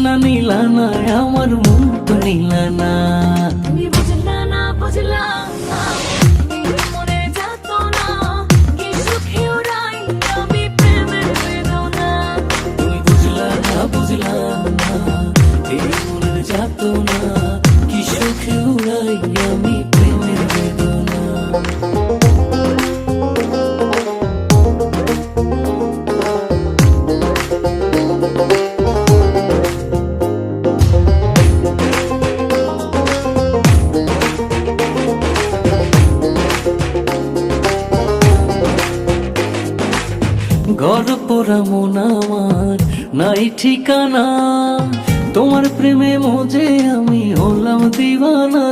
নিলা না আমার মন তো নিলা না। তুমি বুঝলা না বুঝলা না, এই মনে যেত না কি সুখে উড়াই আমি প্রেমের বেদনা। তুমি বুঝলা না না এই মনের যাত না কি সুখে উড়াই আমি প্রেমের বেদনা। ঘর পোড়া মন আমার নাই ঠিকানা, তোমার প্রেমে মজে আমি হলাম দিওয়ানা।